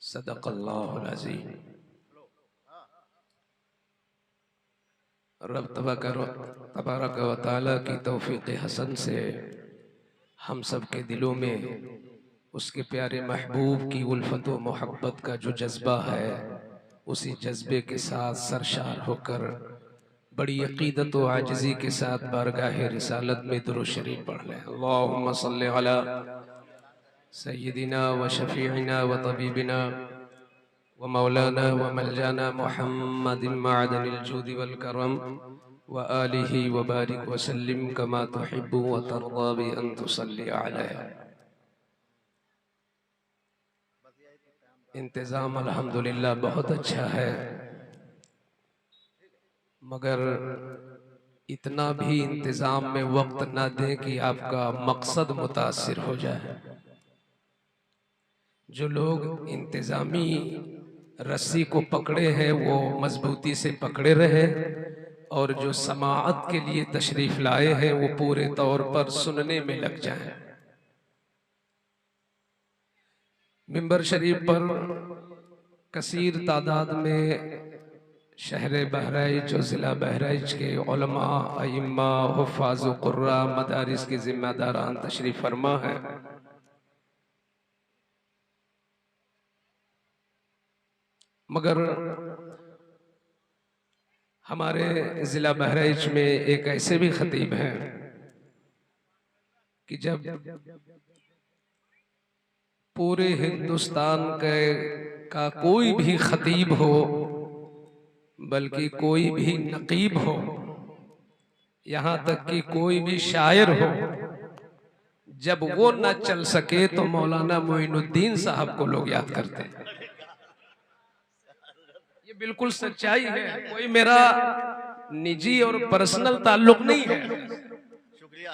सदक़ अल्लाहुल अज़ीम। रब तबारक व तआला की तौफीक़ हसन से हम सब के दिलों में उसके प्यारे महबूब की उल्फत व मोहब्बत का जो जज्बा है, उसी जज्बे के साथ सरशार होकर बड़ी अक़ीदत व आजिज़ी के साथ बारगाह रिसालत में दुरूद शरीफ पढ़ लें। अल्लाहुम्मा सल्लि अला सय्यिदिना व शफ़ीइना व तबीबिना व मौलाना व मलजाना मुहम्मदिन मअदनिल जूदि वल करम व आलिहि व बारिक व सल्लिम कमा तुहिब्बु व तर्दा बि अन तुसल्ली अलैहि। इंतज़ाम अल्हम्दुलिल्लाह बहुत अच्छा है, मगर इतना भी इंतज़ाम में वक्त ना दें कि आपका मकसद मुतासिर हो जाए। जो लोग इंतज़ामी रस्सी को पकड़े हैं वो मजबूती से पकड़े रहे, और जो समाअत के लिए तशरीफ लाए हैं वो पूरे तौर पर सुनने में लग जाएं। मिंबर शरीफ पर कसीर तादाद में शहर बहराइच और ज़िला बहराइच के उलमा, अइम्मा, हुफ़ाज़ व क़ुर्रा, मदारिस के ज़िम्मेदारान तशरीफ़ फरमा है। मगर हमारे ज़िला बहराइच में एक ऐसे भी ख़तीब हैं कि जब पूरे हिंदुस्तान का कोई भी ख़तीब हो, बल्कि कोई भी नक़ीब हो, यहाँ तक कि कोई भी शायर हो, जब वो न चल सके तो मौलाना मोइनुद्दीन साहब को लोग याद करते हैं। ये बिल्कुल सच्चाई है, कोई मेरा निजी और पर्सनल ताल्लुक नहीं है। शुक्रिया।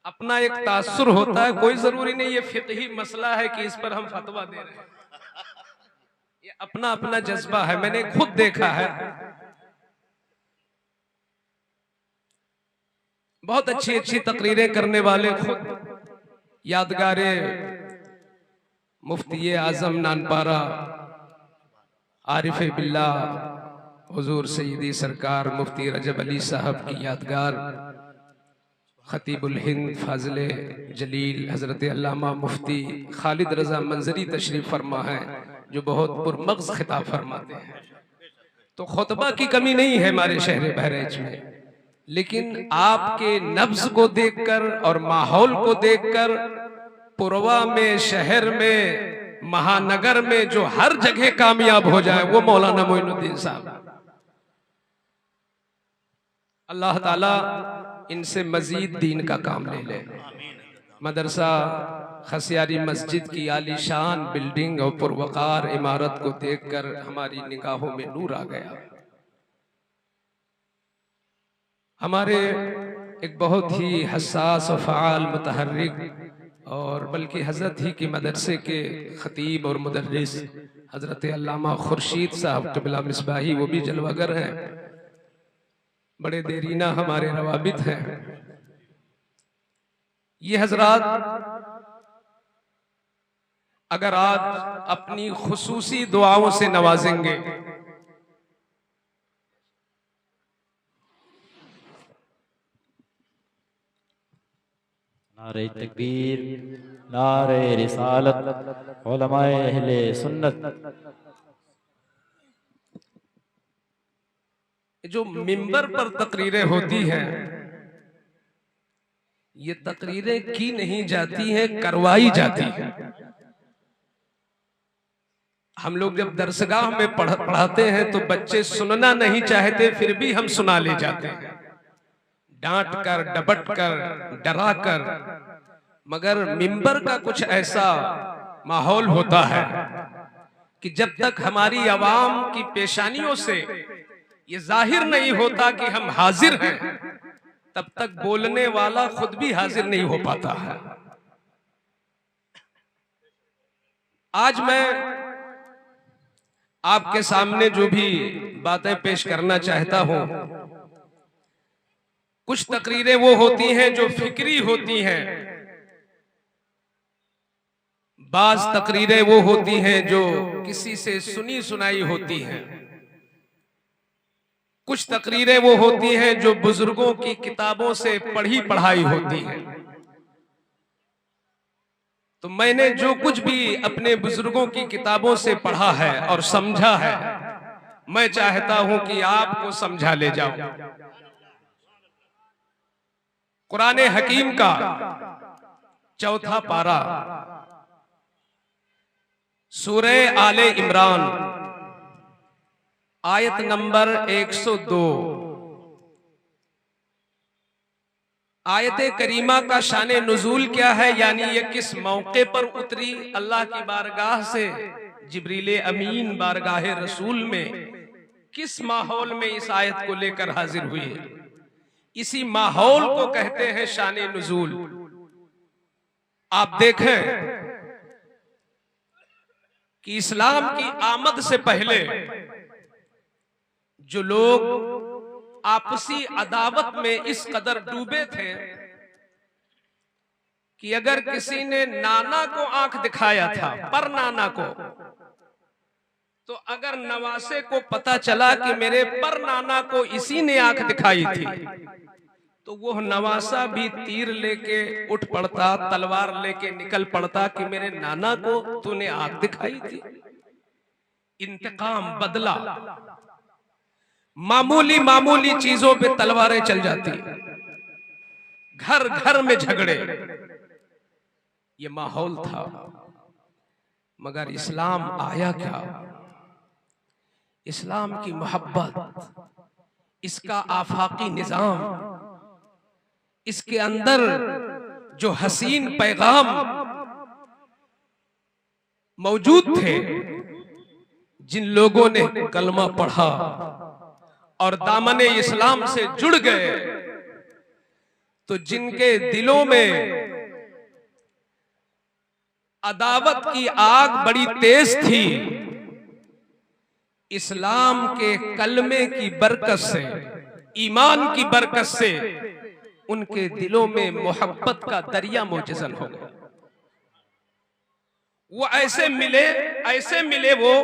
अपना एक तासुर होता है, कोई जरूरी नहीं ये फिक़ही मसला है कि इस पर हम फतवा दे रहे हैं। ये अपना अपना जज्बा है, मैंने खुद देखा है। बहुत अच्छी अच्छी तकरीरें करने वाले खुद यादगारे मुफ्ती आज़म नानपारा आरिफ बिल्लाह हुजूर सैयदी सरकार मुफ्ती रजब अली साहब की यादगार खतीबुल हिंद फाज़िले जलील हज़रत अल्लामा मुफ्ती खालिद रज़ा मंजरी तशरीफ़ फरमा है, जो बहुत पुरमग़ज़ खिताब फरमाते हैं। तो खुतबा की कमी नहीं है हमारे शहर बहराइच में, लेकिन आपके नब्ज़ को देखकर और माहौल को देखकर पुरवा में, शहर में, महानगर में जो हर जगह कामयाब हो जाए वो मौलाना मोइनुद्दीन साहब। अल्लाह ताला इनसे मजीद दीन का काम ले ले। मदरसा खसियारी मस्जिद की आलीशान बिल्डिंग और पुरवकार इमारत को देखकर हमारी निगाहों में नूर आ गया। हमारे एक बहुत ही हसास और फ़आल मुतहर्रिक और बल्कि हज़रत ही की मदरसे के ख़तीब और मुदर्रिस हज़रत अल्लामा खुर्शीद साहब क़िबला मिसबाही, वो भी जलवागर हैं, बड़े देरीना हमारे रवाबित हैं। ये हजरात अगर आज अपनी खुसूसी दुआओं से नवाजेंगे नारे तकबीर, नारे रिसालत, उलमाए अहले सुन्नत। जो मिंबर पर तकरीरें होती हैं ये तकरीरें की नहीं जाती हैं, करवाई जाती हैं। हम लोग जब दरसगाह में पढ़ाते हैं तो बच्चे सुनना नहीं चाहते, फिर भी हम सुना ले जाते हैं, डांट कर, डबट कर, डरा कर। मगर मिंबर का कुछ ऐसा माहौल होता है कि जब तक हमारी आवाम की पेशानियों से ये जाहिर नहीं होता कि हम हाजिर हैं, तब तक बोलने वाला खुद भी हाजिर नहीं हो पाता है। आज मैं आपके सामने जो भी बातें पेश करना चाहता हूं, कुछ तकरीरें वो होती हैं जो फिक्री होती हैं, बाज तकरीरें वो होती हैं जो किसी से सुनी सुनाई होती हैं, कुछ तकरीरें वो होती हैं जो बुजुर्गों की किताबों से पढ़ी पढ़ाई होती हैं। तो मैंने जो कुछ भी अपने बुजुर्गों की किताबों से पढ़ा है और समझा है, मैं चाहता हूं कि आपको समझा ले जाऊं। कुरान हकीम का चौथा पारा, सूरह आले इमरान, आयत नंबर 102। आयत करीमा का शाने नुजूल क्या है, यानी ये किस मौके पर उतरी, अल्लाह की बारगाह से जिब्रील अमीन बारगाह रसूल में किस माहौल में इस आयत को लेकर हाजिर हुई है, इसी माहौल को कहते हैं शाने नुजूल। आप देखें कि इस्लाम की आमद से पहले जो लोग आपसी अदावत में इस कदर डूबे थे कि अगर किसी ने नाना को आंख दिखाया था, पर नाना को, तो अगर नवासे को पता चला कि मेरे पर नाना को इसी ने आंख दिखाई थी, तो वो नवासा भी तीर लेके उठ पड़ता, तलवार लेके निकल पड़ता कि मेरे नाना को तूने आंख दिखाई थी। इंतकाम, बदला, मामूली मामूली चीजों पे तलवारें चल जाती, घर घर में झगड़े, ये माहौल था। मगर इस्लाम आया क्या? इस्लाम की मोहब्बत, इसका आफाकी निजाम, इसके अंदर जो हसीन पैगाम मौजूद थे, जिन लोगों ने कलमा पढ़ा और दामने इस्लाम से जुड़ गए, तो जिनके दिलों में अदावत की आग बड़ी तेज थी, इस्लाम के कलमे की बरकत से, ईमान की बरकत से उनके दिलों में मोहब्बत का दरिया मोजज़न हो गया। वो ऐसे मिले वो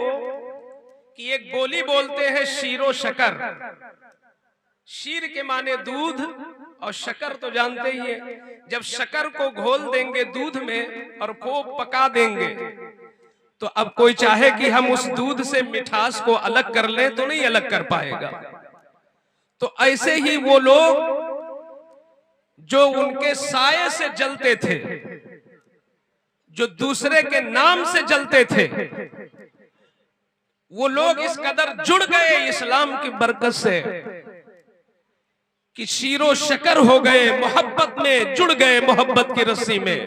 कि एक बोली बोलते हैं शीरो शकर। शीर के माने दूध और शकर तो जानते ही हैं। जब शकर को घोल देंगे दूध में और खूब पका देंगे, तो अब कोई चाहे कि हम उस दूध से मिठास को अलग कर लें तो नहीं अलग कर पाएगा। तो ऐसे ही वो लोग जो उनके साये से जलते थे, जो दूसरे के नाम से जलते थे, वो लोग इस कदर जुड़ गए इस्लाम की बरकत से कि शीरो शकर हो गए, मोहब्बत में जुड़ गए, मोहब्बत की रस्सी में।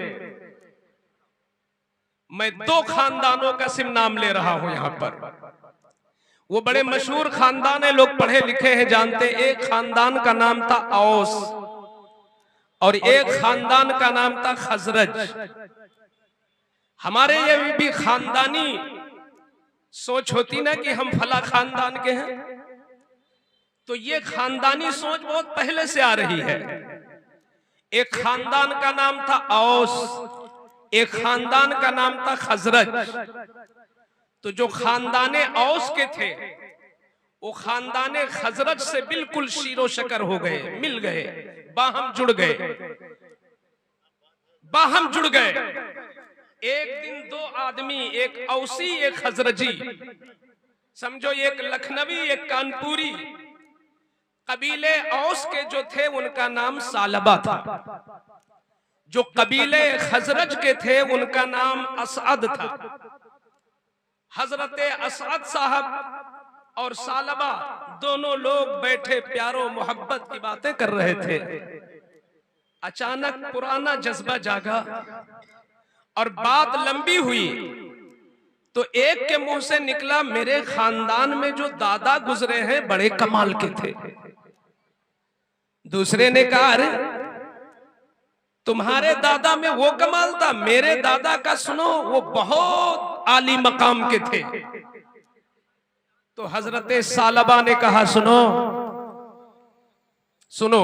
मैं दो खानदानों का सिर्फ नाम ले रहा हूं यहां पर। वो बड़े मशहूर खानदान है, लोग पढ़े लिखे हैं, जानते। एक खानदान का नाम था औस और एक खानदान का नाम था खजरज। हमारे ये भी खानदानी सोच होती ना कि हम फला खानदान के हैं, तो ये खानदानी सोच बहुत पहले से आ रही है। एक खानदान का नाम था औस, एक खानदान का नाम था खजरज। तो जो खानदाने औस के थे, वो खानदाने खजरज से बिल्कुल शीरो शकर हो गए, मिल गए, बाहम जुड़ गए, बाहम जुड़ गए। एक दिन दो आदमी, एक औसी एक खजरजी, समझो एक लखनवी एक कानपुरी, कबीले औस के जो थे उनका नाम सालबा था। जो कबीले खजरज के थे उनका नाम असअद था। हजरत असअद साहब और सालबा दोनों लोग बैठे प्यारो मोहब्बत की बातें कर रहे थे। अचानक पुराना जज्बा जागा और बात लंबी हुई तो एक के मुंह से निकला, मेरे खानदान में जो दादा गुजरे हैं बड़े कमाल के थे। दूसरे ने कहा, अरे तुम्हारे दादा में वो कमाल था, मेरे दादा का सुनो, वो बहुत आली मकाम के थे। तो हजरत सालबा ने कहा, सुनो सुनो,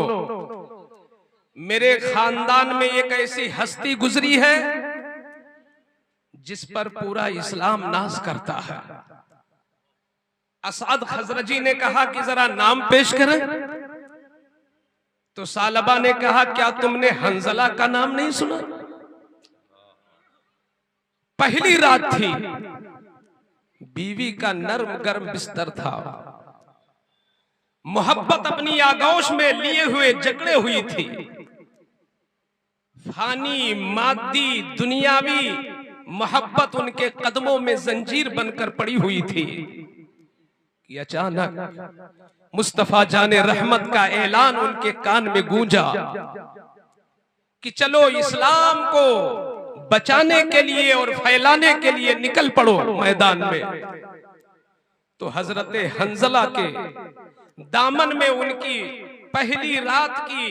मेरे खानदान में एक ऐसी हस्ती गुजरी है जिस पर पूरा इस्लाम नाज करता है। असअद खजरजी ने कहा कि जरा नाम पेश करें। तो सालबा ने कहा, क्या तुमने हंजला का नाम नहीं सुना? पहली रात थी, बीवी का नर्म गर्म बिस्तर था, मोहब्बत अपनी आगोश में लिए हुए जकड़े हुई थी। फानी मादी दुनियावी मोहब्बत उनके कदमों में जंजीर बनकर पड़ी हुई थी कि अचानक मुस्तफा जाने रहमत का ऐलान उनके कान में गूंजा कि चलो इस्लाम को बचाने के लिए और फैलाने के लिए निकल पड़ो मैदान में। तो हजरत हंजला के दामन में उनकी पहली रात की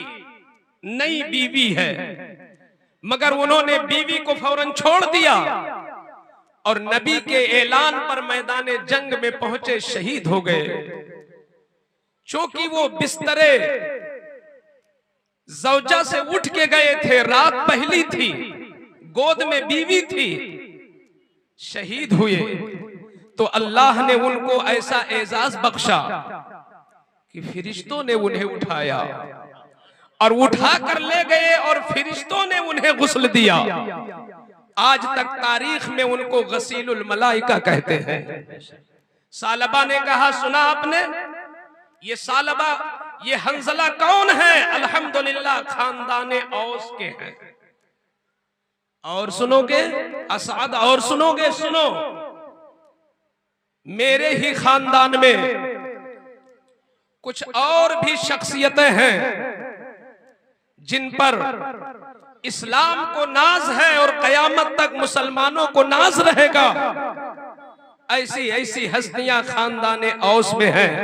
नई बीवी है, मगर उन्होंने बीवी को फौरन छोड़ दिया और नबी के ऐलान पर मैदाने जंग में पहुंचे, शहीद हो गए। क्योंकि वो बिस्तरे जौजा से उठ के गए थे, रात पहली थी, गोद में बीवी थी, शहीद हुए। तो अल्लाह ने उनको ऐसा एजाज बख्शा कि फिरिश्तों ने उन्हें उठाया और उठा कर ले गए और फिरिश्तों ने उन्हें गुस्ल दिया। आज तक तारीख में उनको गसीलुल मलाइका कहते हैं। सालबा ने कहा, सुना आपने, ये सालबा, ये हंजला कौन है? अल्हम्दुलिल्लाह खानदाने औस के हैं। और सुनोगे असअद, और सुनोगे, सुनो, मेरे ही खानदान में कुछ और भी शख्सियतें हैं जिन पर इस्लाम को नाज है और कयामत तक मुसलमानों को नाज रहेगा। ऐसी ऐसी हस्तियां खानदाने औस में हैं।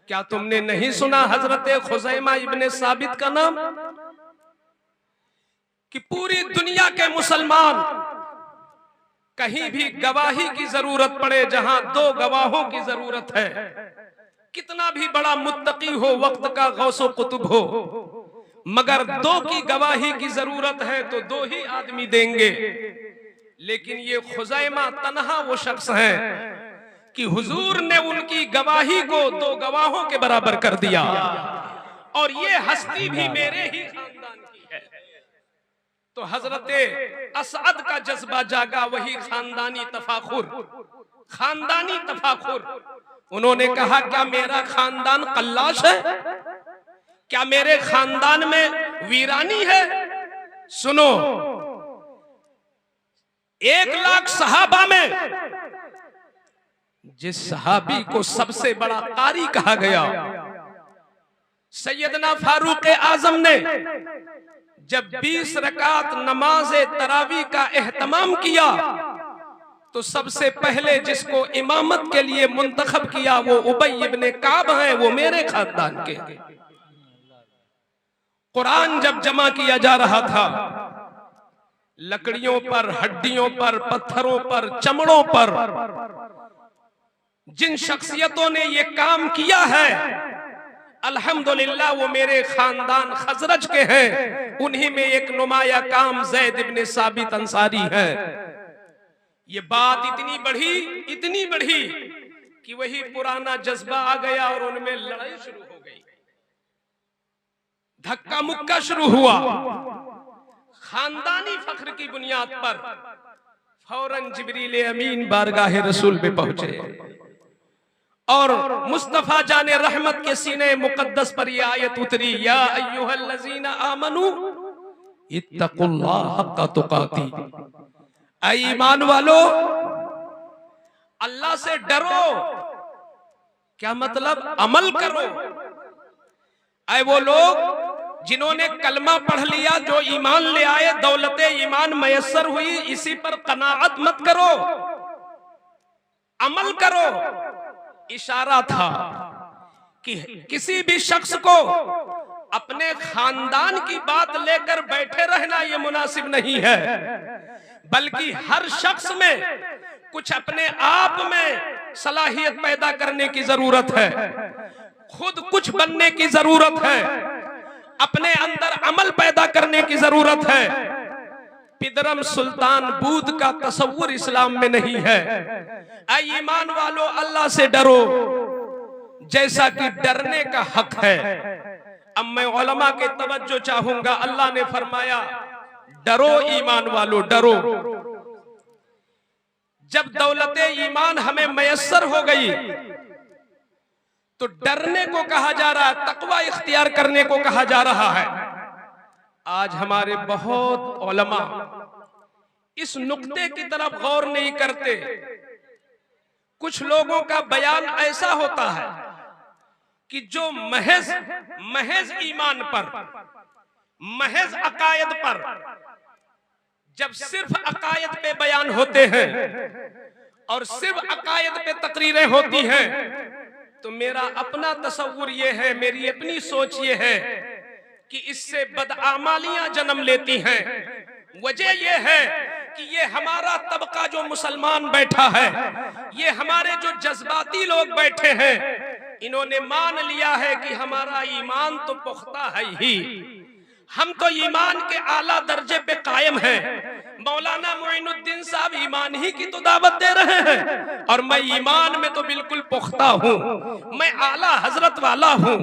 क्या तुमने नहीं सुना हजरत खुजैमा इब्ने साबित का नाम? कि पूरी दुनिया के मुसलमान कहीं भी गवाही की जरूरत पड़े, जहां दो गवाहों की जरूरत है, कितना भी बड़ा मुत्तकी हो, वक्त का गौसो कुतुब हो, मगर दो की गवाही की जरूरत है तो दो ही आदमी देंगे। लेकिन ये खुजैमा तन्हा वो शख्स है कि हुजूर ने उनकी गवाही को दो गवाहों के बराबर कर दिया। और ये हस्ती भी मेरे ही खानदान की है। तो हजरत असअद का जज्बा जागा, वही खानदानी तफाखुर, खानदानी तफाखुर। उन्होंने कहा, क्या मेरा खानदान कल्लाश है? क्या मेरे खानदान में वीरानी है? सुनो, 1,00,000 सहाबा में जिस सहाबी को सबसे बड़ा कारी कहा गया, सैयदना फारूक आजम ने जब 20 रकात नमाज तरावी का एहतमाम किया तो सबसे पहले जिसको इमामत के लिए मुंतखब किया वो उबई इब्ने काब हैं, वो मेरे खानदान के। कुरान जब जमा किया जा रहा था, लकड़ियों पर, हड्डियों पर, पत्थरों पर, चमड़ों पर जिन शख्सियतों ने ये काम किया है, अल्हम्दुलिल्लाह वो मेरे खानदान खजरज के हैं। उन्हीं में एक नुमाया काम ज़ैद इब्ने साबित अंसारी है। ये बात इतनी बढ़ी कि वही पुराना जज्बा आ गया और उनमें लड़ाई शुरू हो गई, धक्का मुक्का शुरू हुआ। खानदानी फख्र की बुनियाद पर फौरन जिब्रील अमीन बारगाह रसूल में पहुंचे और मुस्तफा जाने रहमत के सीने मुकद्दस पर यह आयत उतरी, या अय्युहल्लज़ीना आमनू इत्तकुल्लाह हक्का तुकाती, ऐ ईमान वालो अल्लाह से डरो। क्या मतलब? अमल करो। ऐ वो लोग जिन्होंने कलमा पढ़ लिया, जो ईमान ले आए, दौलत ईमान मयस्सर हुई, इसी पर कनाअत मत करो, अमल करो। इशारा था कि किसी भी शख्स को अपने खानदान की बात लेकर बैठे रहना ये मुनासिब नहीं है, बल्कि हर शख्स में कुछ अपने आप में सलाहियत पैदा करने की जरूरत है, खुद कुछ बनने की जरूरत है, अपने अंदर अमल पैदा करने की जरूरत है। पिदरम सुल्तान बूद का तस्वुर इस्लाम में नहीं है। ऐ ईमान वालों अल्लाह से डरो जैसा कि डरने का हक है। अब मैं उलमा के तवज्जो चाहूंगा। अल्लाह ने फरमाया डरो ईमान वालों डरो। जब दौलत ईमान हमें मयस्सर हो गई तो डरने को कहा जा रहा है, तकवा इख्तियार करने को कहा जा रहा है। आज हमारे बहुत उलमा इस नुक्ते की तरफ गौर नहीं करते। कुछ लोगों का बयान ऐसा होता है कि जो महज ईमान पर, महज अकायद पर, जब सिर्फ अकायद पे बयान होते हैं और सिर्फ अकायद पे तकरीरें होती हैं, तो मेरा अपना तस्वुर ये है, मेरी अपनी सोच ये है कि इससे बदआमालियां जन्म लेती हैं। वजह ये है कि ये हमारा तबका जो मुसलमान बैठा है, ये हमारे जो जज्बाती लोग बैठे हैं, इन्होंने मान लिया है कि हमारा ईमान तो पुख्ता है ही, हम तो ईमान के आला दर्जे पे कायम हैं। मौलाना मोइनुद्दीन साहब ईमान ही की तो दावत दे रहे हैं और मैं ईमान में तो बिल्कुल पुख्ता हूँ, मैं आला हजरत वाला हूँ,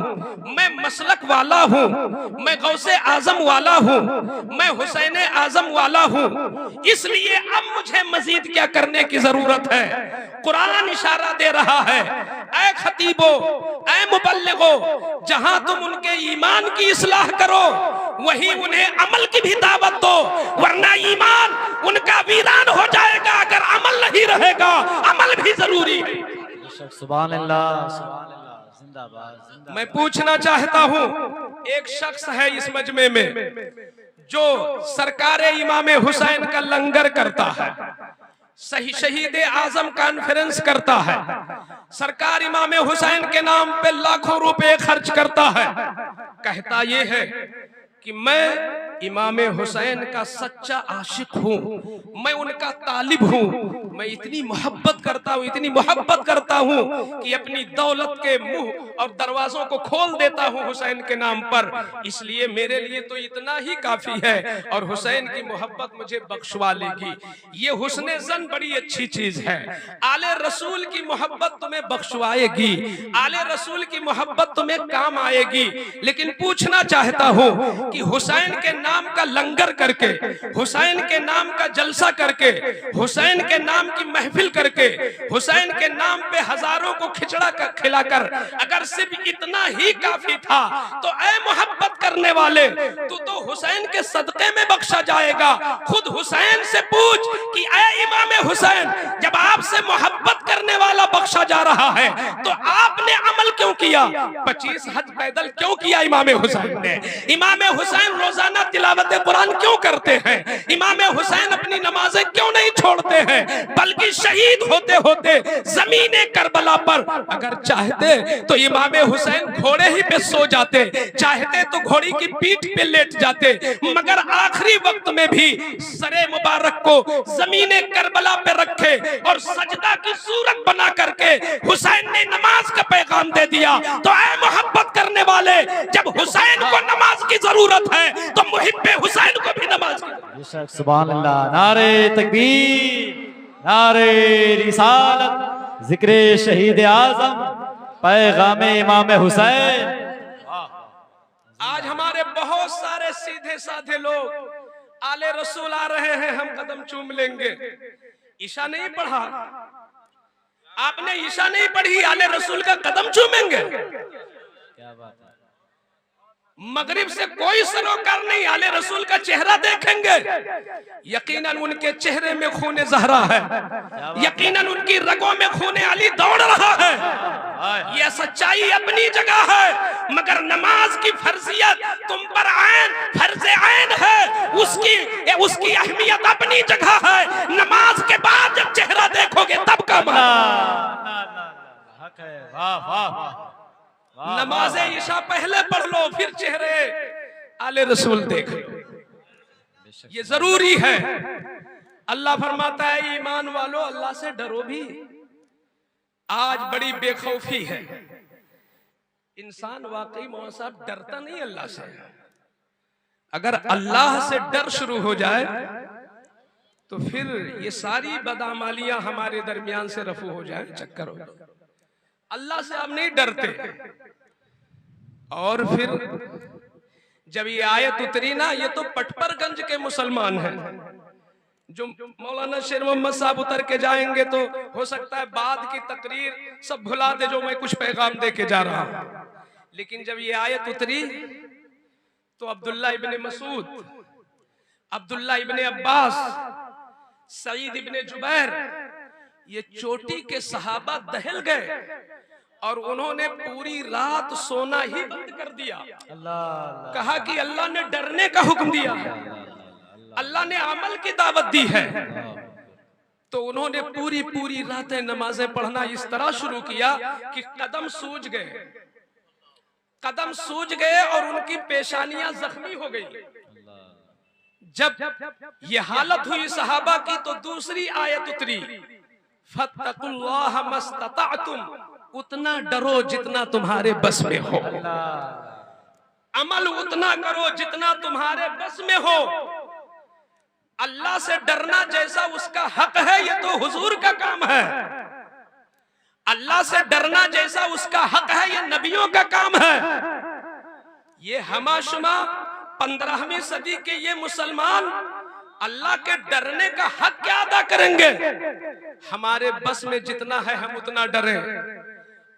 मैं मसलक वाला हूँ, मैं गौसे आजम वाला हूँ, मैं हुसैन आजम वाला हूँ। इसलिए अब मुझे मजीद क्या करने की जरूरत है? कुरान इशारा दे रहा है, ऐ खतीबो, ऐ मुबल्लिगो, जहां तुम उनके ईमान की इस्लाह करो वहीं उन्हें अमल की भी दावत दो, वरना ईमान उनका वीरान हो जाएगा अगर अमल नहीं रहेगा। अमल भी जरूरी है। सुभान अल्लाह, सुभान अल्लाह, जिंदाबाद, जिंदाबाद। मैं पूछना चाहता हूँ, एक शख्स है इस मजमे में जो सरकारे इमाम हुसैन का लंगर करता है, शहीद आजम कॉन्फ्रेंस करता है, सरकार इमाम हुसैन के नाम पे लाखों रुपए खर्च करता है, कहता ये है कि मैं इमाम हुसैन का सच्चा आशिक हूँ, मैं उनका तालिब हूँ, मैं इतनी मोहब्बत करता हूँ, इतनी मोहब्बत करता हूँ कि अपनी दौलत के मुंह और दरवाजों को खोल देता हूँ हुसैन के नाम पर, इसलिए मेरे लिए तो इतना ही काफी है और हुसैन की मोहब्बत मुझे बख्शवा लेगी। ये हुस्ने ज़न बड़ी अच्छी चीज है। आले रसूल की मोहब्बत तुम्हें बख्शवाएगी, आले रसूल की मोहब्बत तुम्हें काम आएगी। लेकिन पूछना चाहता हूँ कि हुसैन के नाम का लंगर करके, हुसैन के नाम का जलसा करके, हुसैन के नाम की महफिल करके, हुसैन के नाम पे हजारों को खिचड़ा खिलाकर अगर सिर्फ इतना ही काफी था तो ऐ मोहब्बत करने वाले, तू तो हुसैन के सदके में बख्शा जाएगा। खुद हुसैन से पूछ कि ऐ इमाम हुसैन, जब आपसे मोहब्बत करने वाला बख्शा जा रहा है तो आपने अमल क्यों किया? 25 हज पैदल क्यों किया इमाम हुसैन ने? इमाम हुसैन रोजाना तिलावत कुरान क्यों करते हैं? इमाम हुसैन अपनी नमाजें क्यों नहीं छोड़ते हैं? बल्कि शहीद होते होते जमीने करबला पर अगर चाहते तो इमाम हुसैन घोड़े ही पे सो जाते, चाहते तो घोड़ी की पीठ पे लेट जाते, मगर आखिरी वक्त में भी सरे मुबारक को जमीने करबला पे रखे और सजदा की सूरत बना करके हुसैन ने नमाज का पैगाम दे दिया। तो ऐ मोहब्बत करने वाले, जब हुसैन को नमाज की जरूरत है तो मुहिब्बे हुसैन को भी नमाज की। सुभान अल्लाह, नारे तकबीर, नारे रिसालत, जिक्रे शहीद आजम, पैगामे इमाम हुसैन। आज हमारे बहुत सारे सीधे साधे लोग आले रसूल आ रहे हैं, हम कदम चूम लेंगे। ईशा नहीं पढ़ा आपने, ईशा नहीं पढ़ी, आले रसूल का कदम चूमेंगे? क्या बात है। मगरिब से कोई सरोकार नहीं, आले रसूल का चेहरा देखेंगे, यकीनन उनके चेहरे में खून ज़हरा है, यकीनन उनकी रगों में खून अली दौड़ रहा है। यह सच्चाई अपनी जगह है, मगर नमाज की फर्जियत तुम पर फर्ज ऐन है, उसकी अहमियत अपनी जगह है। नमाज के बाद जब चेहरा देखोगे तब का नमाज ईशा पहले पढ़ लो, फिर चेहरे आले रसूल देख लो, ये जरूरी है। अल्लाह फरमाता है ईमान वालों अल्लाह से डरो भी। आज बड़ी बेखौफी है, इंसान वाकई मौलाना साहब डरता नहीं अल्लाह से। अगर अल्लाह से डर शुरू हो जाए तो फिर ये सारी बदआमालियां हमारे दरमियान से रफू हो जाए, चक्कर हो जाए। अल्लाह से हम नहीं डरते। और फिर जब ये आयत उतरी ना, ये तो पटपरगंज के मुसलमान हैं, जो मौलाना शेर मोहम्मद साहब उतर के जाएंगे तो हो सकता है बाद की तकरीर सब भुला दे जो मैं कुछ पैगाम दे के जा रहा हूं। लेकिन जब ये आयत उतरी तो अब्दुल्ला इब्ने मसूद, अब्दुल्ला इब्ने अब्बास, सईद इब्ने जुबैर, ये चोटी के सहाबा दहल गए और उन्होंने पूरी रात सोना ही बंद कर दिया। अल्लाह कहा कि अल्लाह ने डरने का हुक्म दिया, अल्लाह ने अमल की दावत दी है। तो उन्होंने पूरी रातें नमाजें पढ़ना इस तरह शुरू किया कि कदम सूज गए, कदम सूज गए और उनकी पेशानियां जख्मी हो गई। जब ये हालत हुई सहाबा की तो दूसरी आयत उतरी, फत्तकुल्लाह मस्तताअतुम, उतना डरो जितना तुम्हारे बस में हो, अमल उतना करो जितना तुम्हारे बस में हो। अल्लाह से डरना जैसा उसका हक है ये तो हुजूर का काम है, अल्लाह से डरना जैसा उसका हक है ये नबियों का काम है। ये हमाशुमा 15वीं सदी के ये मुसलमान अल्लाह के डरने का हक क्या अदा करेंगे? हमारे बस में जितना है हम उतना डरें।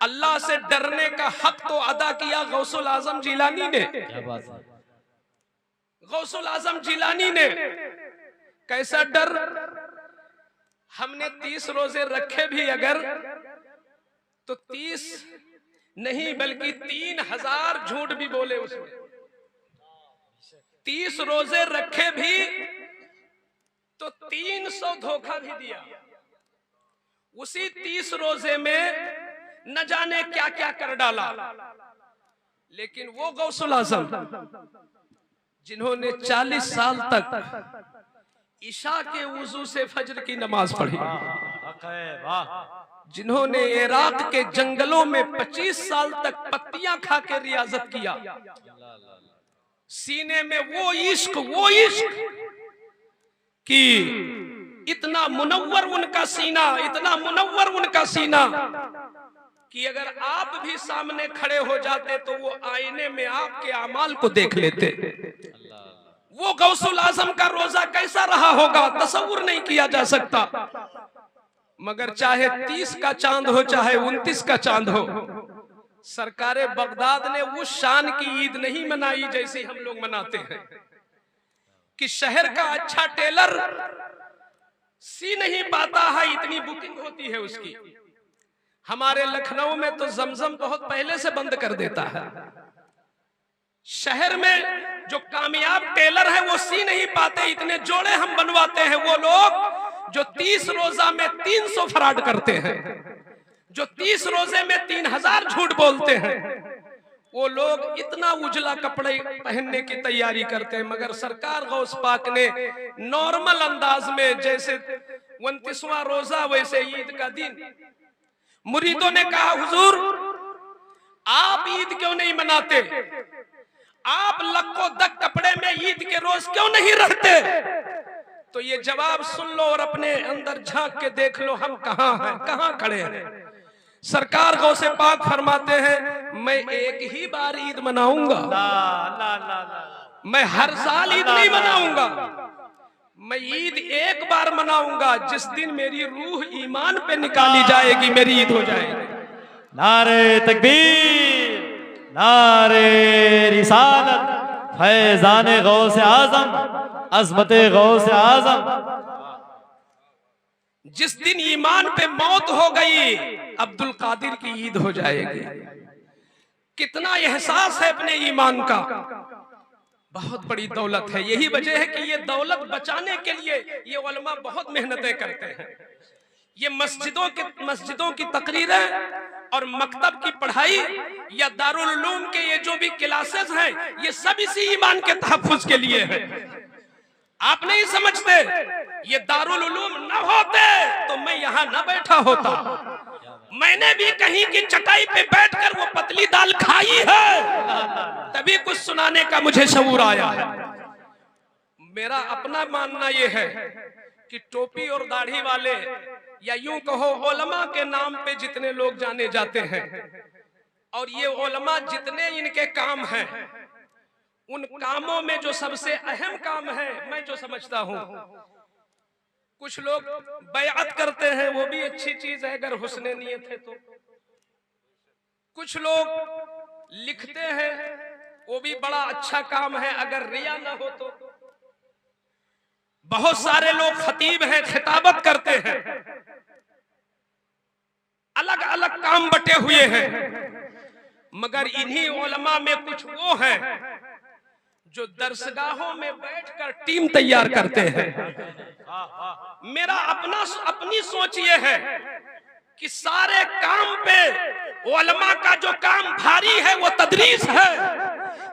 अल्लाह से डरने का हक तो अदा किया गौसुल आजम जिलानी ने। गौसुल आजम जिलानी ने कैसा डर, हमने 30 रोजे रखे भी अगर तो 30 नहीं बल्कि 3000 झूठ भी बोले उसमें। 30 रोजे रखे भी तो 300 धोखा भी दिया। उसी 30 रोजे में न जाने क्या क्या कर डाला। लेकिन वो गौसुल आजम जिन्होंने 40 साल तक ईशा के वुजू से फजर की नमाज पढ़ी, जिन्होंने इराक के जंगलों में 25 साल तक पत्तियां खा के रियाजत किया, सीने में वो इश्क कि इतना मुनव्वर उनका सीना, इतना मुनव्वर उनका सीना कि अगर आप भी सामने खड़े हो जाते तो वो आईने में आपके अमाल को देख लेते। वो गौसुल आजम का रोजा कैसा रहा होगा तसव्वुर नहीं किया जा सकता। मगर चाहे 30 का चांद हो चाहे 29 का चांद हो, सरकारे बगदाद ने उस शान की ईद नहीं मनाई जैसे हम लोग मनाते हैं कि शहर का अच्छा टेलर सी नहीं पाता है, इतनी बुकिंग होती है उसकी। हमारे लखनऊ में तो जमजम बहुत पहले से बंद कर देता है। शहर में जो कामयाब टेलर है वो सी नहीं पाते, इतने जोड़े हम बनवाते हैं। वो लोग जो 30 रोजा में 300 फ्रॉड करते हैं, जो 30 रोजे में 3000 झूठ बोलते हैं, वो लोग इतना उजला कपड़े पहनने की तैयारी करते हैं। मगर सरकार गौस पाक ने नॉर्मल अंदाज में, जैसे 29वां रोजा वैसे ईद का दिन, मुरीदों ने कहा हुजूर आप ईद क्यों नहीं मनाते, आप लक्को दक कपड़े में ईद के रोज क्यों नहीं रहते? तो ये जवाब सुन लो और अपने अंदर झांक के देख लो हम कहां हैं, कहां खड़े हैं। सरकार गौसे पाक फरमाते हैं मैं एक ही बार ईद मनाऊंगा, मैं हर साल ईद नहीं मनाऊंगा, मैं ईद एक बार मनाऊंगा जिस दिन मेरी रूह ईमान पे निकाली जाएगी, मेरी ईद हो जाएगी। नारे तकबीर, नारे रिसालत, फैजान गौस आजम, अजमत गौस आजम। जिस दिन ईमान पे मौत हो गई, अब्दुल कादिर की ईद हो जाएगी। कितना एहसास है अपने ईमान का, बहुत बड़ी दौलत है। यही वजह है कि ये दौलत बचाने के लिए ये उलमा बहुत मेहनतें करते हैं। ये मस्जिदों की तकरीरें और मकतब की पढ़ाई या दारुल उलूम के ये जो भी क्लासेस हैं, ये सब इसी ईमान के तहफ्फुज के लिए है। आप नहीं समझते, ये दारुल उलूम न होते तो मैं यहाँ न बैठा होता। मैंने भी कहीं की चटाई पे बैठकर वो पतली दाल खाई है, तभी कुछ सुनाने का मुझे शऊर आया है। मेरा अपना मानना ये है कि टोपी और दाढ़ी वाले, या यूं कहो उलमा के नाम पे जितने लोग जाने जाते हैं, और ये उलमा जितने इनके काम हैं, उन कामों में जो सबसे अहम काम है, मैं जो समझता हूं, कुछ लोग बैअत करते हैं, वो भी अच्छी चीज है अगर हुस्ने नियत है तो। कुछ लोग लिखते हैं, वो भी बड़ा अच्छा काम है अगर रिया ना हो तो। बहुत सारे लोग खतीब हैं, खिताबत करते हैं, अलग अलग काम बटे हुए हैं, मगर इन्हीं उलमा में कुछ वो हैं जो दरसगाहों में बैठकर टीम तैयार करते हैं। मेरा अपनी सोच ये है कि सारे काम पे उलमा का जो काम भारी है वो तदरीस है,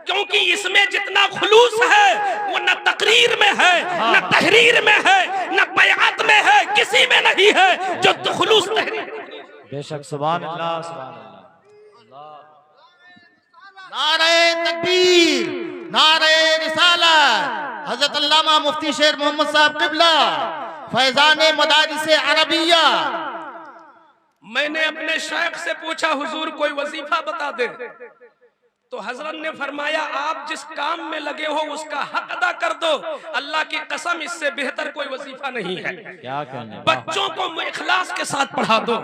क्योंकि इसमें जितना खुलूस है वो न तकरीर में है, न तहरीर में है, न बयात में है, किसी में नहीं है जो खुलूस तहरीर। बेशक, सुभान अल्लाह, सुभान अल्लाह। नारे तकबीर, नारे रिसालत। हजरत अल्लामा मुफ्ती शेर मोहम्मद साहब किबला, फैजान मदारिस अरबिया। मैंने अपने शेख से पूछा, हुजूर कोई वजीफा बता दे, तो हजरत ने फरमाया आप जिस काम में लगे हो उसका हक अदा कर दो। अल्लाह की कसम, इससे बेहतर कोई वजीफा नहीं है। क्या कहने, बच्चों को इखलास के साथ पढ़ा दो,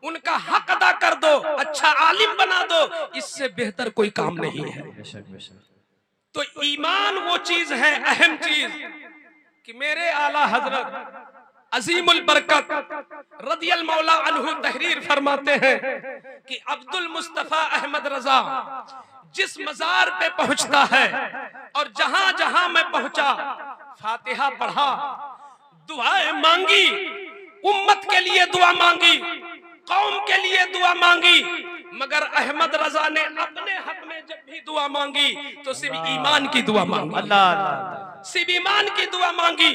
उनका हक अदा कर दो, अच्छा आलिम बना दो, इससे बेहतर कोई काम नहीं है। बेशक बेशक। तो ईमान वो चीज है, अहम चीज, कि मेरे आला हजरत अजीमुल बरकत रदियल मौला अन्हु तहरीर फरमाते हैं कि अब्दुल मुस्तफा अहमद रजा जिस मजार पे पहुंचता है और जहां जहां मैं पहुंचा, फातिहा पढ़ा, दुआएं मांगी, उम्मत के लिए दुआ मांगी, कौम के लिए दुआ मांगी, मगर अहमद रजा ने अपने हक में जब भी दुआ मांगी तो सिर्फ ईमान की दुआ मांगी, अल्लाह, सिर्फ ईमान की दुआ मांगी।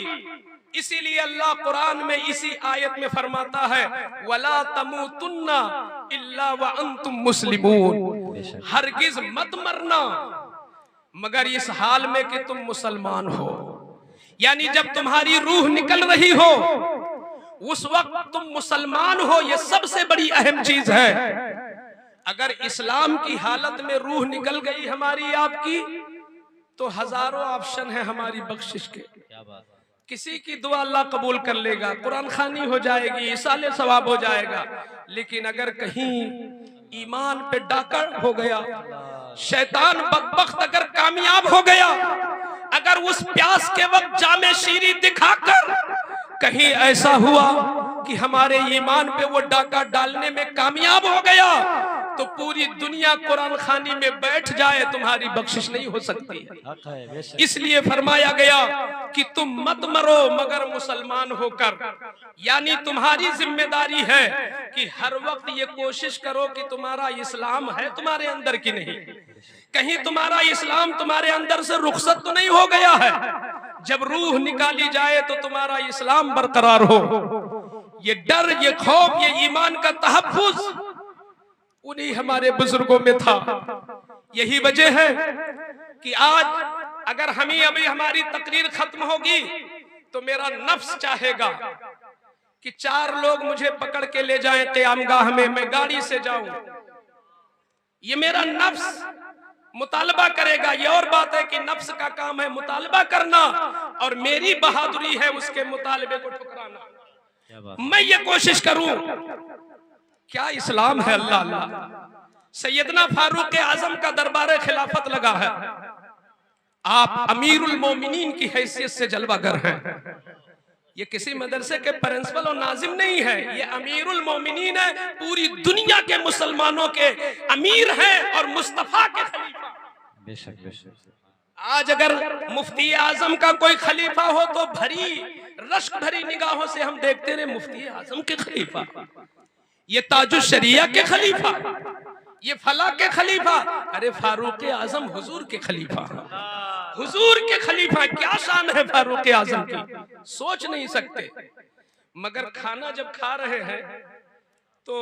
इसीलिए अल्लाह कुरान में इसी आयत में फरमाता है, वला तमूतुन्ना इल्ला व अंतुम मुस्लिमून, हरगिज मत मरना मगर इस हाल में कि तुम मुसलमान हो। यानी जब तुम्हारी रूह निकल रही हो उस वक्त तुम मुसलमान हो, ये सबसे बड़ी अहम चीज है। अगर इस्लाम की हालत में रूह निकल गई हमारी आपकी तो हजारों ऑप्शन है हमारी बख्शिश के। क्या बात। किसी की दुआ अल्लाह कबूल कर लेगा, कुरान खानी हो जाएगी, इसाले सवाब हो जाएगा, लेकिन अगर कहीं ईमान पे डाका हो गया, शैतान बदबख्त अगर कामयाब हो गया, अगर उस प्यास के वक्त जामे शीरी दिखाकर कहीं ऐसा हुआ कि हमारे ईमान पे वो डाका डालने में कामयाब हो गया तो पूरी दुनिया कुरान खानी में बैठ जाए, तुम्हारी बख्शिश नहीं हो सकती है। इसलिए फरमाया गया कि तुम मत मरो मगर मुसलमान होकर। यानी तुम्हारी जिम्मेदारी है कि हर वक्त ये कोशिश करो कि तुम्हारा इस्लाम है तुम्हारे अंदर की नहीं, कहीं तुम्हारा इस्लाम तुम्हारे अंदर से रुखसत तो नहीं हो गया है। जब रूह निकाली जाए तो तुम्हारा इस्लाम बरकरार हो। ये डर, ये खौफ, ये ईमान का तहफ्फुज उन्हीं हमारे बुजुर्गों में था। यही वजह है कि आज अगर अभी हमारी तकरीर खत्म होगी तो मेरा नफ्स चाहेगा कि 4 लोग मुझे पकड़ के ले जाएं क़यामगाह में, मैं गाड़ी से जाऊं। ये मेरा नफ्स मुतालबा करेगा। ये और बात है कि नफ्स का काम है मुतालबा करना और मेरी बहादुरी है उसके मुतालबे को ठुकराना। मैं ये कोशिश करूं, क्या इस्लाम है? अल्लाह अल्लाह। सैयदना फारूक आजम का दरबार खिलाफत लगा है, आप अमीरुल मोमिनीन की हैसियत से जलवागर हैं। ये किसी मदरसे के प्रिंसिपल और नाजिम नहीं है, ये अमीरुल मोमिनीन है, पूरी दुनिया के मुसलमानों के अमीर हैं और मुस्तफा के खलीफा। बेशक बेशक। आज अगर मुफ्ती आजम का कोई खलीफा हो तो रश्क भरी निगाहों से हम देखते रहे, मुफ्ती आजम के खलीफा, ये ताजुश शरिया के खलीफा, ये फला के खलीफा। अरे फारूक आजम हुजूर के खलीफा, हुजूर के खलीफा। क्या शान है फारूक आजम की, सोच नहीं सकते। मगर खाना जब खा रहे हैं तो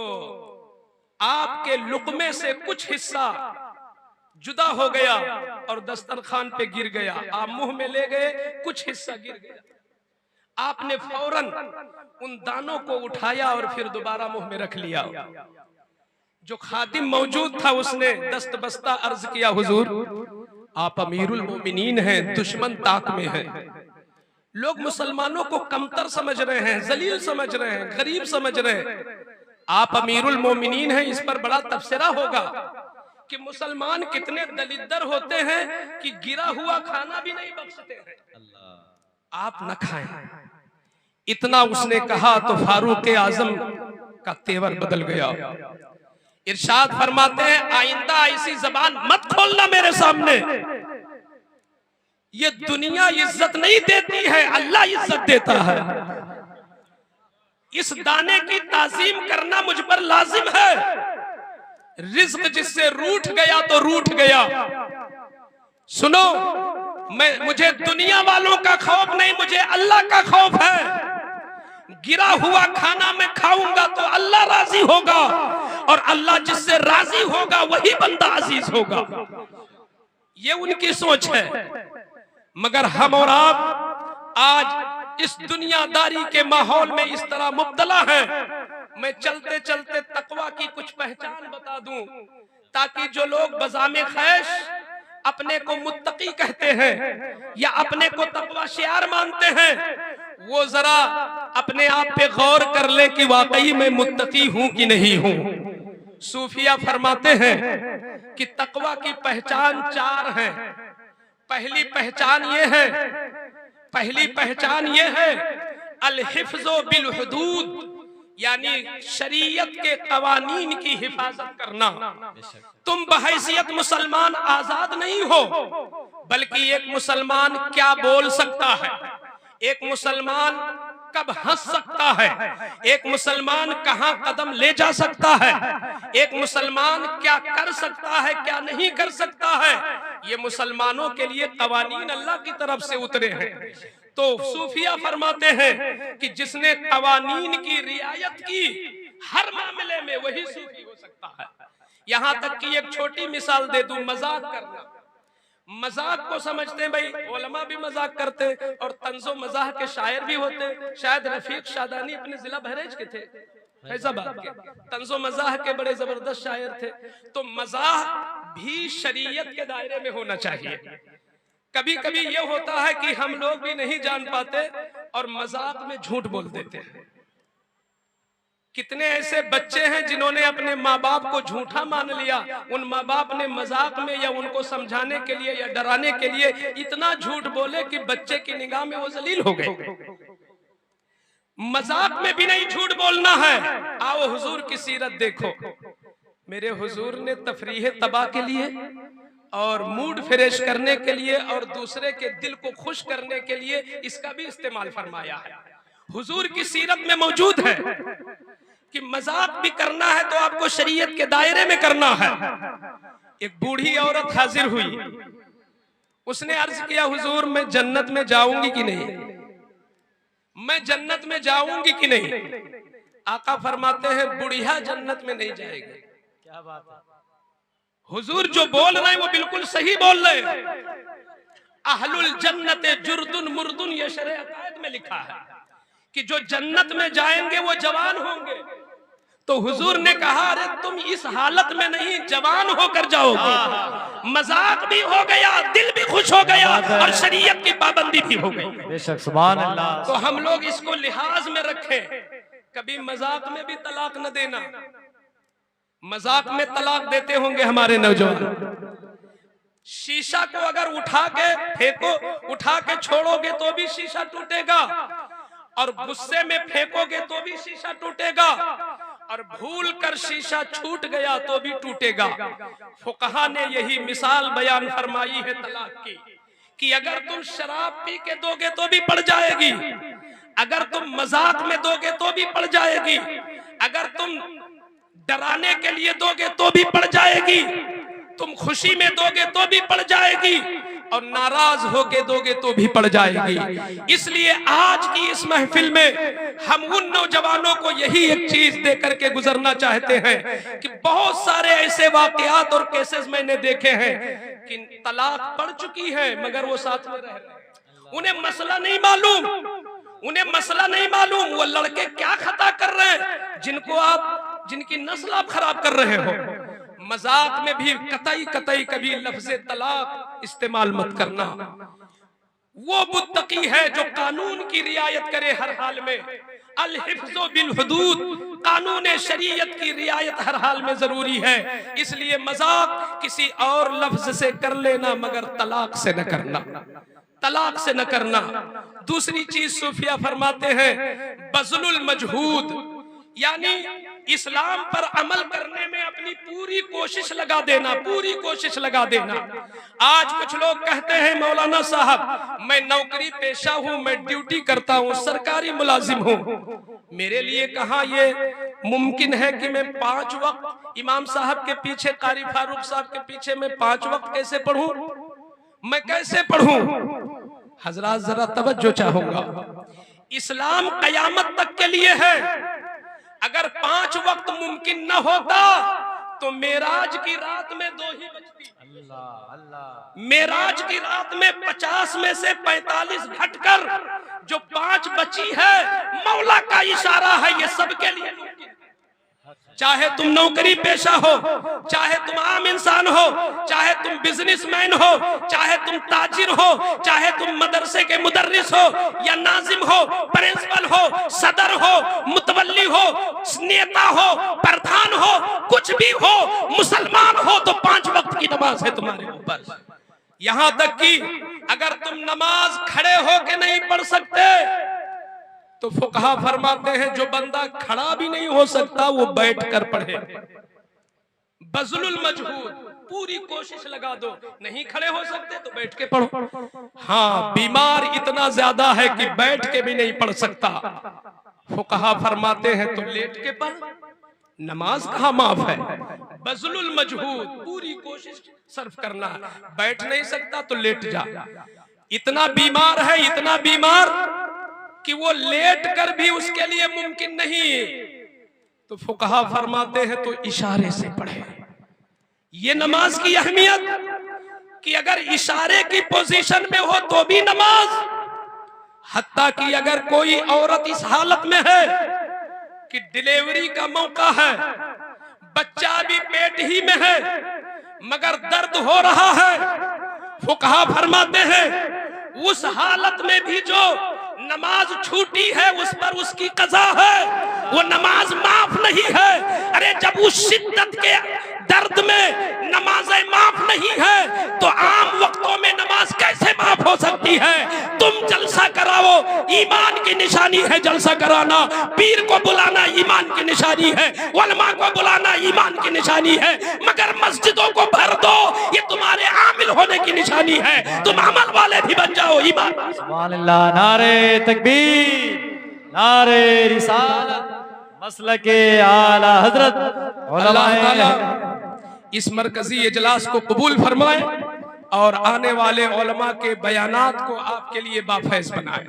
आपके लुक़मे से कुछ हिस्सा जुदा हो गया और दस्तरखान पे गिर गया, आप मुंह में ले गए, कुछ हिस्सा गिर गया, आपने फौरन उन दानों को उठाया और फिर दोबारा मुंह में रख लिया। जो खादिम मौजूद था उसने दस्त बस्ता अर्ज किया, हुजूर आप अमीरुल मोमिनीन हैं, दुश्मन ताक में है। लोग मुसलमानों को कमतर समझ रहे हैं, जलील समझ रहे हैं, गरीब समझ रहे हैं। आप अमीरुल मोमिनीन हैं, इस पर बड़ा तबसरा होगा कि मुसलमान कितने दलिद्दर होते हैं कि गिरा हुआ खाना भी नहीं बख्शते हैं। आप न खाएं। इतना उसने कहा तो फारूक आजम का तेवर बदल गया। इरशाद फरमाते हैं, आइंदा ऐसी जबान मत खोलना मेरे सामने। ये दुनिया इज्जत नहीं देती है, अल्लाह इज्जत देता है। इस दाने की ताजीम करना मुझ पर लाजिम है। रिज्क जिससे रूठ गया तो रूठ गया। सुनो, मुझे दुनिया वालों का खौफ नहीं, मुझे अल्लाह का खौफ है। गिरा हुआ खाना मैं खाऊंगा तो अल्लाह राजी होगा, और अल्लाह जिससे राजी होगा वही बंदा अजीज होगा। ये उनकी सोच है। मगर हम और आप आज इस दुनियादारी के माहौल में इस तरह मुब्तला हैं। मैं चलते चलते तकवा की कुछ पहचान बता दूं, ताकि जो लोग बज़ामे खैश अपने को मुत्तकी कहते हैं या अपने को तकवा शियार मानते हैं, वो जरा अपने आप पे गौर कर ले कि वाकई मैं मुत्तकी हूं कि नहीं हूं। सूफिया फरमाते हैं कि तकवा की पहचान 4 है। पहली पहचान ये है अल हिफ्ज़ो बिल हुदूद, यानी शरीयत के कवानीन की हिफाजत करना। तुम बहैसियत मुसलमान आजाद नहीं हो, बल्कि एक मुसलमान क्या बोल सकता है, एक मुसलमान कब हंस सकता है, एक मुसलमान कहां कदम ले जा सकता है, एक मुसलमान क्या कर सकता है, क्या नहीं कर सकता है, ये मुसलमानों के लिए कवानीन अल्लाह की तरफ से उतरे हैं। तो सूफिया फरमाते हैं कि जिसने कवानीन की रियायत की हर मामले में वही सूफी हो सकता है। यहां तक कि एक छोटी मिसाल दे दूं, मजाक करना। मजाक को समझते हैं भाई, उलमा भी मजाक करते और तंजो मजाक के शायर भी होते। शायद रफीक शादानी अपने जिला बहरेज के थे, फैजाबाद के, तंजो मजाक के बड़े जबरदस्त शायर थे। तो मजाक भी शरीयत के दायरे में होना चाहिए। कभी कभी ये होता है कि हम लोग भी नहीं जान पाते और मजाक में झूठ बोल देते हैं। कितने ऐसे बच्चे हैं जिन्होंने अपने माँ बाप को झूठा मान लिया। उन माँ बाप ने मजाक में या उनको समझाने के लिए या डराने के लिए इतना झूठ बोले कि बच्चे की निगाह में वो जलील हो गए। मजाक में भी नहीं झूठ बोलना है। आओ हुजूर की सीरत देखो। मेरे हुजूर ने तफरीह तबाह के लिए और मूड फ्रेश करने के लिए और दूसरे के दिल को खुश करने के लिए इसका भी इस्तेमाल फरमाया है। हुजूर की सीरत में मौजूद है कि मजाक भी करना है तो आपको शरीयत के दायरे में करना है। एक बूढ़ी औरत हाजिर हुई, उसने अर्ज किया, हुजूर मैं जन्नत में जाऊंगी कि नहीं, मैं जन्नत में जाऊंगी कि नहीं। आका फरमाते हैं बुढ़िया जन्नत में नहीं जाएगी। क्या बात है। हुजूर जो बोल रहे हैं वो बिल्कुल सही बोल रहे हैं। अहलुल जन्नत जुर्दुन मुर्दुन, ये शरह अकायद में लिखा है कि जो जन्नत में जाएंगे वो जवान होंगे। तो हुजूर ने कहा, अरे तुम इस हालत में नहीं, जवान होकर जाओगे। मजाक भी हो गया, दिल भी खुश हो गया और शरीयत की पाबंदी भी हो गई। बेशक, सुभान अल्लाह। तो हम लोग इसको लिहाज में रखें, कभी मजाक में भी तलाक न देना। मजाक में तलाक देते होंगे हमारे नौजवान। शीशा को अगर उठा के फेंको, उठा के छोड़ोगे तो भी शीशा टूटेगा, और गुस्से में फेंकोगे तो भी शीशा टूटेगा, और भूल कर शीशा छूट गया तो भी टूटेगा। फुकहा ने यही मिसाल बयान फरमाई है तलाक की, कि अगर तुम शराब पी के दोगे तो भी पड़ जाएगी, अगर तुम मजाक में दोगे तो भी पड़ जाएगी, अगर तुम डराने के लिए दोगे तो भी पड़ जाएगी, तुम खुशी में दोगे तो भी पड़ जाएगी, और नाराज होके दोगे तो भी पड़ जाएगी। इसलिए आज की इस महफिल में हम उन नौजवानों को यही एक चीज दे करके गुजरना चाहते हैं कि बहुत सारे ऐसे वाकयात और केसेस मैंने देखे हैं कि तलाक पड़ चुकी है मगर वो साथ में रह रहे हैं, उन्हें मसला नहीं मालूम, उन्हें मसला नहीं मालूम वो लड़के क्या खता कर रहे हैं जिनकी नस्ल आप खराब कर रहे हो। मजाक में भी कतई कभी लफ्ज़े तलाक इस्तेमाल मत करना। वो मुत्तकी है जो कानून की रियायत करे हर हाल में। अल हिफ्ज़ो बिल हुदूद, कानून शरीयत की रियायत हर हाल में जरूरी है। इसलिए मजाक किसी और लफ्ज से कर लेना मगर तलाक से न करना, तलाक से न करना। दूसरी चीज सूफिया फरमाते हैं बज़लुल मजहूद, यानी इस्लाम पर अमल करने में अपनी पूरी कोशिश लगा देना, पूरी कोशिश लगा देना। आज कुछ लोग कहते हैं मौलाना साहब मैं नौकरी पेशा हूँ, मैं ड्यूटी करता हूँ, सरकारी मुलाजिम हूँ, मेरे लिए कहाँ ये मुमकिन है कि मैं 5 वक्त इमाम साहब के पीछे, कारी फारूक साहब के पीछे मैं 5 वक्त कैसे पढ़ूं, मैं कैसे पढ़ूं? हजरात जरा तवज्जो चाहूंगा, इस्लाम कयामत तक के लिए है। अगर 5 वक्त मुमकिन न होता तो मेराज की रात में 2 ही बचती। अल्लाह अल्लाह, मेराज की रात में 50 में से 45 घटकर जो 5 बची है, मौला का इशारा है, ये सबके लिए मुमकिन। चाहे तुम नौकरी पेशा हो, चाहे तुम आम इंसान हो, चाहे तुम बिजनेसमैन हो, चाहे तुम ताजिर हो, चाहे तुम मदरसे के मुदर्रिस हो या नाजिम हो, प्रिंसिपल हो, सदर हो, मुतवल्ली हो, नेता हो, प्रधान हो, कुछ भी हो, मुसलमान हो तो 5 वक्त की नमाज है तुम्हारे ऊपर। यहां तक कि अगर तुम नमाज खड़े होके नहीं पढ़ सकते तो फुकहा फरमाते हैं जो बंदा खड़ा भी नहीं हो सकता वो बैठ कर पढ़े। बज़लुल मजहूद, पूरी कोशिश लगा दो, नहीं खड़े हो सकते तो बैठ के पढ़ो। हाँ, बीमार इतना ज्यादा है कि बैठ के भी नहीं पढ़ सकता, फुकहा फरमाते हैं तो लेट के पढ़, नमाज कहाँ माफ है। बज़लुल मजहूद, पूरी कोशिश सर्फ करना, बैठ नहीं सकता तो लेट जा। इतना बीमार है, इतना बीमार कि वो लेट कर भी उसके लिए मुमकिन नहीं, तो फुकहा फरमाते हैं तो इशारे से पढ़े। ये नमाज की अहमियत कि अगर इशारे की पोजीशन में हो तो भी नमाज, हत्ता कि अगर कोई औरत इस हालत में है कि डिलीवरी का मौका है, बच्चा भी पेट ही में है मगर दर्द हो रहा है, फुकहा फरमाते हैं उस हालत में भी जो नमाज छूटी है उस पर उसकी कज़ा है, वो नमाज माफ नहीं है। अरे जब उस शिद्दत के दर्द में नमाजें माफ नहीं है तो आम वक्तों में नमाज कैसे माफ हो सकती है? तुम जलसा कराओ, ईमान की निशानी है जलसा कराना, पीर को बुलाना ईमान की निशानी है, उलमा को बुलाना ईमान की निशानी है, मगर मस्जिदों को भर दो ये तुम्हारे आमिल होने की निशानी है। तुम अमल वाले भी बन जाओ, ईमान। सुभान अल्लाह, नारे तकबीर, नारे रिसालत, मसलके आला हजरत। अल्लाह ताला इस मरकजी इजलास को कबूल फरमाए और आने वाले उलमा के बयानात को आपके लिए बाफैज बनाए।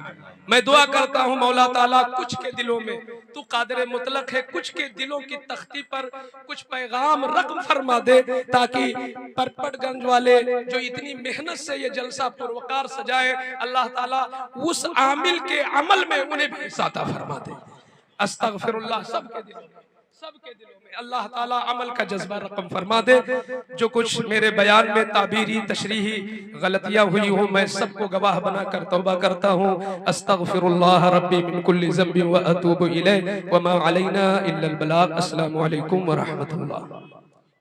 मैं दुआ करता हूँ मौला ताला कुछ के दिलों में, तू कादिर मुतलक है, कुछ के दिलों की तख्ती पर कुछ पैगाम रक़्म फरमा दे ताकि परपटगंज वाले जो इतनी मेहनत से ये जलसा पुरवकार सजाए, अल्लाह ताला उस आमिल के अमल में उन्हें भी साता फरमा दे। अस्तगफिरुल्लाह, सबके दिलों में अल्लाह ताला अमल का जज्बा रकम फरमा दे। जो कुछ मेरे बयान में ताबीरी तशरीही गलतियां हुई हो मैं सबको गवाह बनाकर तौबा करता हूँ। अस्तगफिरुल्लाह रब्बी मिन कुल्ली ज़ंबि व अतूबु इलैह व मा अलैना इल्लल बलाग। अस्सलामु अलैकुम व रहमतुल्लाह।